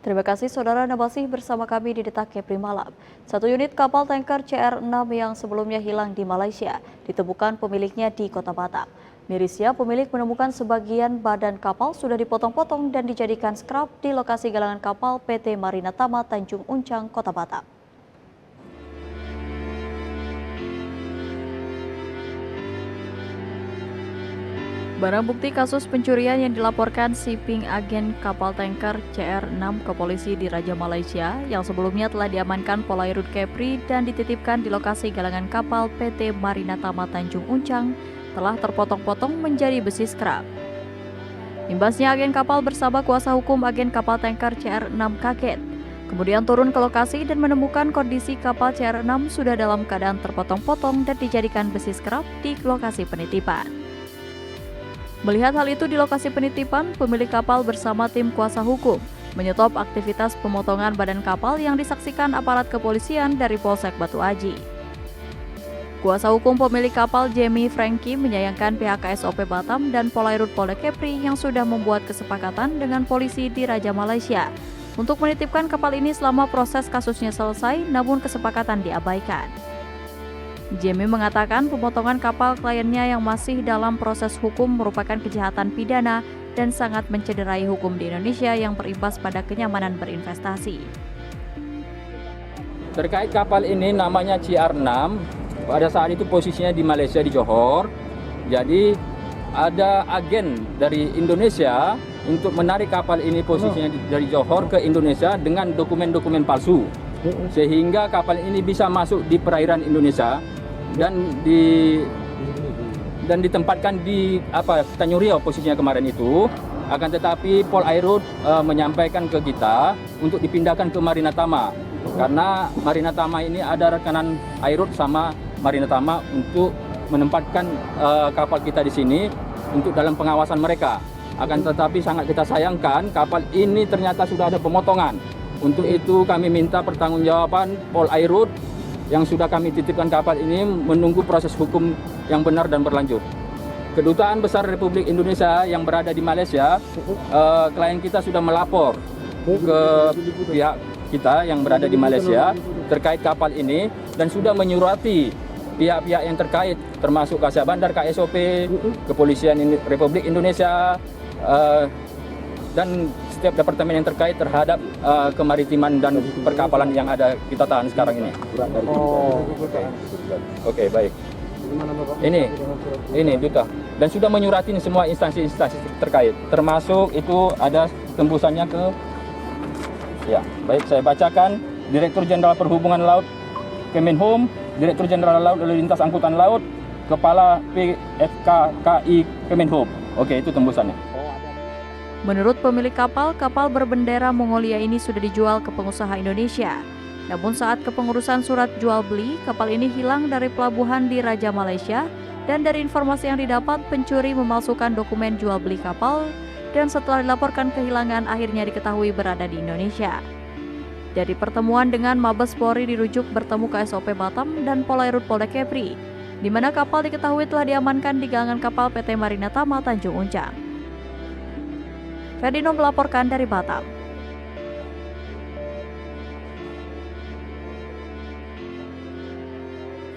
Terima kasih Saudara Anda masih bersama kami di Detak Kepri Malam. Satu unit kapal tanker CR6 yang sebelumnya hilang di Malaysia ditemukan pemiliknya di Kota Batam. Mirisnya, pemilik menemukan sebagian badan kapal sudah dipotong-potong dan dijadikan skrap di lokasi galangan kapal PT Marina Tama Tanjung Uncang, Kota Batam. Barang bukti kasus pencurian yang dilaporkan shipping agen kapal tanker CR6 ke polisi di Raja Malaysia yang sebelumnya telah diamankan Polairut Kepri dan dititipkan di lokasi galangan kapal PT Marina Tama Tanjung Uncang telah terpotong-potong menjadi besi skrap. Imbasnya agen kapal bersama kuasa hukum agen kapal tanker CR6 kaget. Kemudian turun ke lokasi dan menemukan kondisi kapal CR6 sudah dalam keadaan terpotong-potong dan dijadikan besi skrap di lokasi penitipan. Melihat hal itu di lokasi penitipan, pemilik kapal bersama tim kuasa hukum menyetop aktivitas pemotongan badan kapal yang disaksikan aparat kepolisian dari Polsek Batu Aji. Kuasa hukum pemilik kapal Jamie Franky menyayangkan pihak KSOP Batam dan Polairut Polda Kepri yang sudah membuat kesepakatan dengan polisi di Raja Malaysia untuk menitipkan kapal ini selama proses kasusnya selesai, namun kesepakatan diabaikan. Jamie mengatakan pemotongan kapal kliennya yang masih dalam proses hukum merupakan kejahatan pidana dan sangat mencederai hukum di Indonesia yang berimbas pada kenyamanan berinvestasi. Terkait kapal ini namanya CR6, pada saat itu posisinya di Malaysia di Johor. Jadi ada agen dari Indonesia untuk menarik kapal ini posisinya dari Johor ke Indonesia dengan dokumen-dokumen palsu. Sehingga kapal ini bisa masuk di perairan Indonesia dan ditempatkan di Tanjung Riau posisinya kemarin itu. Akan tetapi Polairut menyampaikan ke kita untuk dipindahkan ke Marina Tama karena Marina Tama ini ada rekanan Airut sama Marina Tama untuk menempatkan kapal kita di sini untuk dalam pengawasan mereka. Akan tetapi sangat kita sayangkan kapal ini ternyata sudah ada pemotongan. Untuk itu kami minta pertanggungjawaban Polairut yang sudah kami titipkan kapal ini menunggu proses hukum yang benar dan berlanjut. Kedutaan Besar Republik Indonesia yang berada di Malaysia, klien kita sudah melapor ke pihak kita yang berada di Malaysia terkait kapal ini dan sudah menyurati pihak-pihak yang terkait termasuk Kasar Bandar, KSOP, Kepolisian Republik Indonesia, dan setiap departemen yang terkait terhadap kemaritiman dan perkapalan yang ada kita tahan sekarang ini. Oke, baik. Ini duta dan sudah menyurati semua instansi-instansi terkait, termasuk itu ada tembusannya ke. Ya, baik, saya bacakan. Direktur Jenderal Perhubungan Laut Kemenhum, Direktur Jenderal Laut Lalu Lintas Angkutan Laut, Kepala PFKKI Kemenhum. Oke, itu tembusannya. Menurut pemilik kapal, kapal berbendera Mongolia ini sudah dijual ke pengusaha Indonesia. Namun saat kepengurusan surat jual beli, kapal ini hilang dari pelabuhan di Raja Malaysia dan dari informasi yang didapat, pencuri memalsukan dokumen jual beli kapal dan setelah dilaporkan kehilangan akhirnya diketahui berada di Indonesia. Dari pertemuan dengan Mabes Polri dirujuk bertemu KSOP Batam dan Polairut Polda Kepri, di mana kapal diketahui telah diamankan di galangan kapal PT Marina Tama Tanjung Uncang. Ferdinand melaporkan dari Batam.